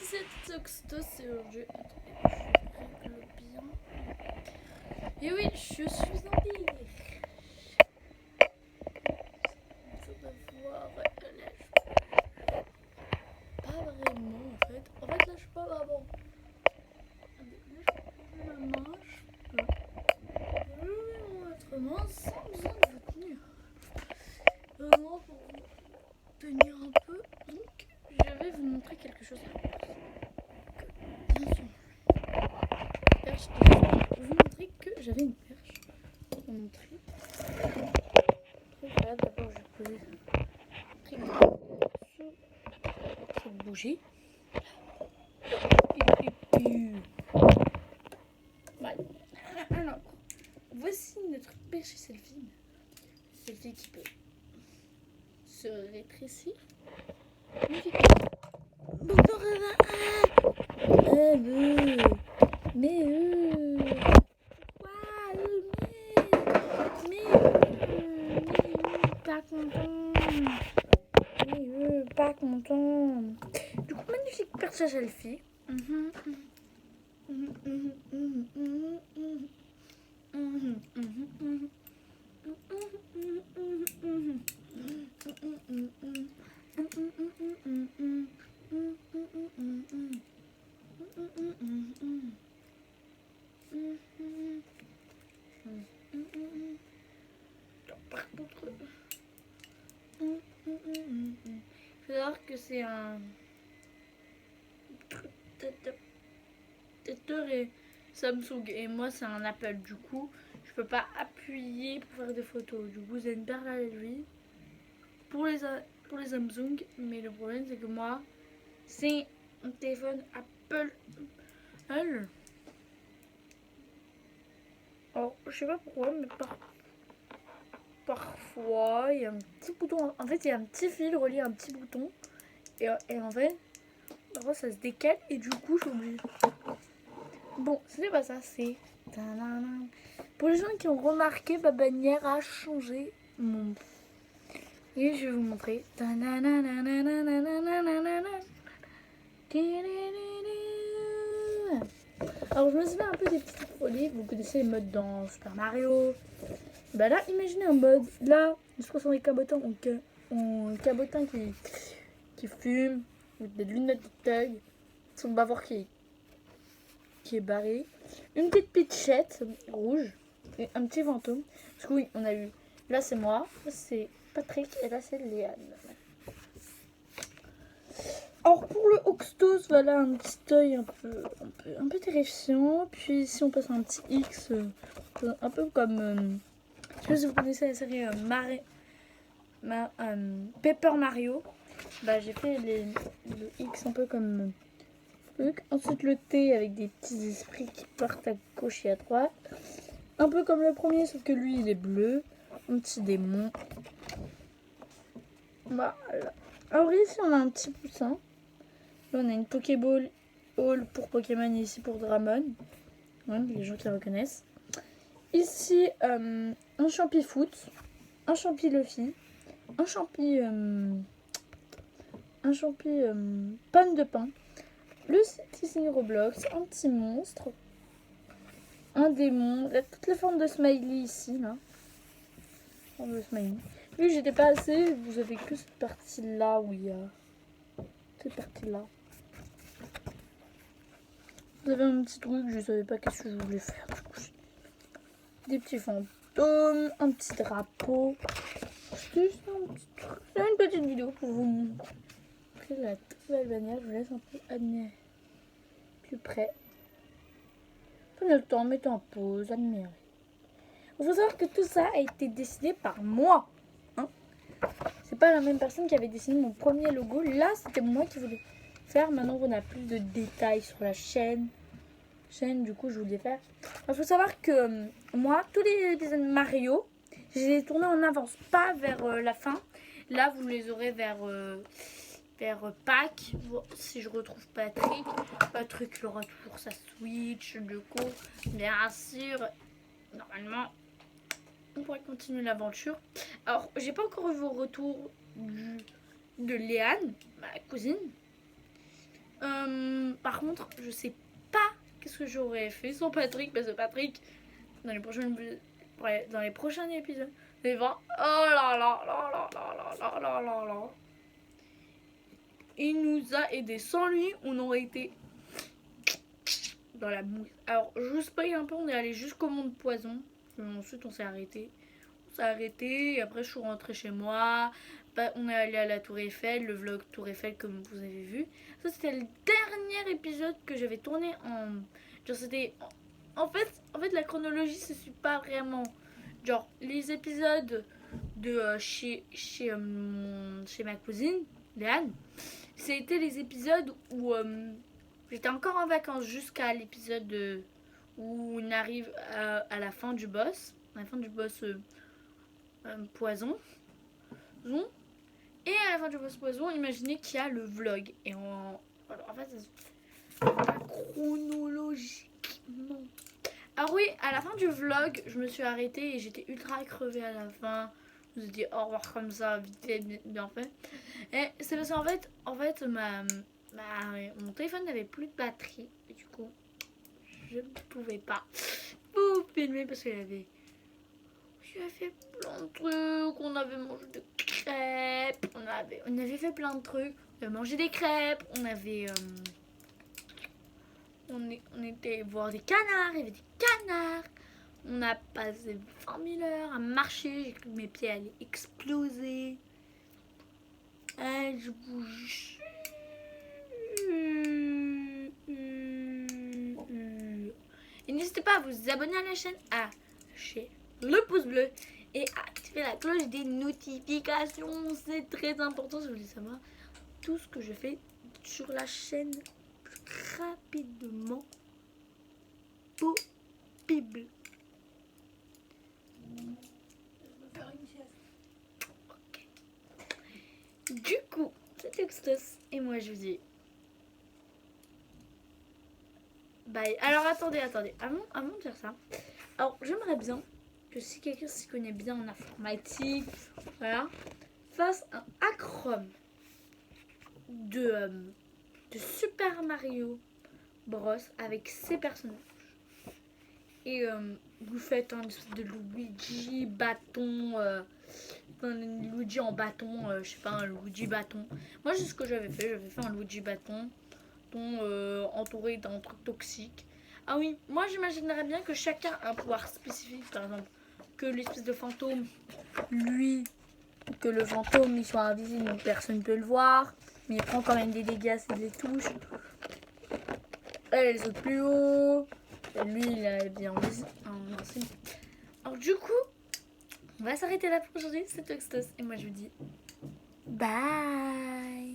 c'est Oxtos et aujourd'hui, je règle bien. Et oui, je suis en ligne. Vous allez voir, là, pas vraiment en fait. En fait, là, je suis pas vraiment. Là, je peux la main, je peux lever autrement sans besoin de vous tenir. Vraiment pour vous tenir un peu. Donc, je vais vous montrer quelque chose. Bien sûr. Perche, je vais vous montrer que j'avais une perche. Je vais vous montrer. Voilà, d'abord, je peux cette bougie. Voilà. Alors, voici notre perche selfie. Selfie qui peut se rétrécir. Pas content. Pas content. Du coup, magnifique perche selfie. Par contre, il faut savoir que c'est un têteur et Samsung et moi c'est un Apple, du coup je peux pas appuyer pour faire des photos. Du coup c'est une perle à lui pour les Samsung, mais le problème c'est que moi c'est un téléphone Apple. Alors je sais pas pourquoi, mais parfois il y a un petit bouton, en fait il y a un petit fil relié à un petit bouton et en fait parfois ça se décale et du coup je suis obligée. Bon, ce n'est pas ça, c'est... Pour les gens qui ont remarqué, ma bannière a changé. Et je vais vous montrer. Alors je me suis fait un peu des petites folies. Vous connaissez les modes dans Super Mario. Bah là, imaginez un mode. Là, je pense qu'on est cabotin. Donc, un cabotin qui fume. Avec des lunettes de taille. Son bavard qui est barré. Une petite pitchette rouge. Et un petit fantôme. Parce que oui, on a eu. Là, c'est moi. C'est Patrick. Et là, c'est Léane. Alors, pour le Oxtos, voilà un petit œil un peu terrifiant. Puis ici, on passe un petit X. Un peu comme. Je sais pas si vous connaissez la série Paper Mario. Bah, j'ai fait le X un peu comme. Ensuite, le T avec des petits esprits qui partent à gauche et à droite. Un peu comme le premier, sauf que lui, il est bleu. Un petit démon. Voilà. Alors ici, on a un petit poussin. Là, on a une Pokéball pour Pokémon et ici pour Dramon. Ouais, les gens qui reconnaissent. Ici, un champi foot. Un champi Luffy. Un champi... panne de pain. Le petit Roblox. Un petit monstre. Un démon. Là, toutes les formes de smiley ici, là. Forme de smiley. Vu que j'étais pas assez, vous avez que cette partie-là où il y a... Cette partie-là. Vous avez un petit truc, je savais pas qu'est-ce que je voulais faire. Du coup, des petits fantômes, un petit drapeau. C'est juste un petit truc. C'est une petite vidéo pour vous montrer la toute belle bannière. Je vous laisse un peu admirer plus près. Prenez le temps, mettez en pause, admirez. Il faut savoir que tout ça a été décidé par moi. Hein, c'est pas la même personne qui avait dessiné mon premier logo. Là, c'était moi qui voulais faire. Maintenant, on a plus de détails sur la chaîne. Du coup, je voulais faire. Il faut savoir que moi, tous les épisodes Mario, je les ai tournés en avance, pas vers la fin. Là, vous les aurez vers Pâques. Bon, si je retrouve Patrick il aura toujours sa Switch, du coup, bien sûr, normalement, on pourrait continuer l'aventure. Alors, j'ai pas encore eu vos retours de Léane, ma cousine. Par contre, je sais pas qu'est-ce que j'aurais fait sans Patrick, parce que Patrick, dans les prochains épisodes, il va... Oh là là là là là là là là là là. Il nous a aidés. Sans lui, on aurait été dans la mousse. Alors, je vous spoil un peu, on est allé jusqu'au Mont de Poison. Ensuite, on s'est arrêté. Et après, je suis rentrée chez moi. On est allé à la Tour Eiffel, le vlog Tour Eiffel, comme vous avez vu. Ça, c'était le dernier épisode que j'avais tourné en... Genre, c'était... En fait, la chronologie, se suit pas vraiment. Genre, les épisodes de chez ma cousine, Léane, c'était les épisodes où j'étais encore en vacances jusqu'à l'épisode où on arrive à la fin du boss. À la fin du boss poison. Et à la fin du boss poison, imaginez qu'il y a le vlog. Et en fait, c'est pas chronologique. Non. Alors oui, à la fin du vlog, je me suis arrêtée et j'étais ultra crevée à la fin. Je me suis dit au revoir comme ça, vite fait, bien fait. Et c'est parce qu'en fait mon téléphone n'avait plus de batterie. Et du coup, je ne pouvais pas vous filmer parce qu'il avait... J'ai fait plein de trucs. On avait mangé des crêpes. On avait fait plein de trucs. On avait mangé des crêpes. On était voir des canards. Il y avait des canards. On a passé 20 000 heures à marcher. J'ai cru que mes pieds allaient exploser. Je vous jure. Et n'hésitez pas à vous abonner à la chaîne, à lâcher le pouce bleu et à activer la cloche des notifications. C'est très important si vous voulez savoir tout ce que je fais sur la chaîne plus rapidement possible. Ok. Du coup, c'était Extos et moi je vous dis bye. Alors attendez. Avant de faire ça, alors j'aimerais bien que si quelqu'un s'y connaît bien en informatique, voilà, fasse un acrome de Super Mario Bros avec ses personnages. Et vous faites un espèce de Luigi bâton, un Luigi en bâton, je sais pas, un Luigi bâton. Moi c'est ce que j'avais fait un Luigi bâton entouré d'un truc toxique. Ah oui, moi j'imaginerais bien que chacun a un pouvoir spécifique, par exemple que l'espèce de fantôme, lui, que le fantôme il soit invisible donc personne ne peut le voir, mais il prend quand même des dégâts s'il les touche. Elle saute plus haut, lui il est bien invisible. Alors du coup, on va s'arrêter là pour aujourd'hui, c'est Toxtos et moi je vous dis bye.